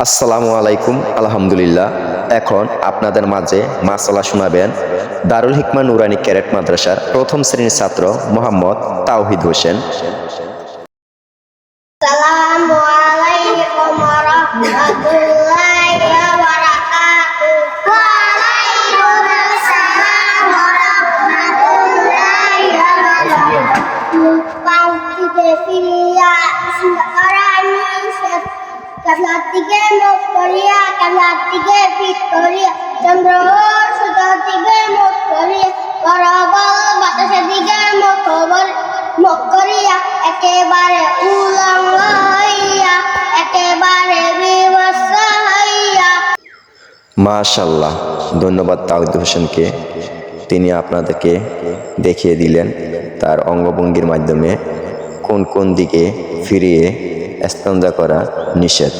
আসসালামু আলাইকুম। আলহামদুলিল্লাহ। এখন আপনাদের মাঝে মাসালা শোনাবেন দারুল হিকমা নুরানী ক্যাডেট মাদ্রাসার প্রথম শ্রেণীর ছাত্র মোহাম্মদ তাওহিদ হোসেন। আসসালামু আলাইকুম ওয়া রাহমাতুল্লাহি ওয়া বারাকাতুহু। ওয়া আলাইকুম আসসালাম ওয়া রাহমাতুল্লাহি ওয়া বারাকাতুহু। পাখিতে ফিরিয়া কাবলার দিকে মুখ করিয়া, কাবলার দিকে পিঠ করিয়া, চন্দ্র সূর্যের দিকে মুখ করিয়া, বরাবর বাতাসের দিকে মুখ করিয়া, একেবারে উলঙ্গ হইয়া, একেবারে বিবস্ত্র হইয়া। মাশাআল্লাহ, ধন্যবাদ তাওহিদ হোসেনকে। তিনি আপনাদেরকে দেখিয়ে দিলেন তার অঙ্গভঙ্গির মাধ্যমে কোন কোন দিকে ফিরিয়ে ইস্তেঞ্জা করা নিষেধ।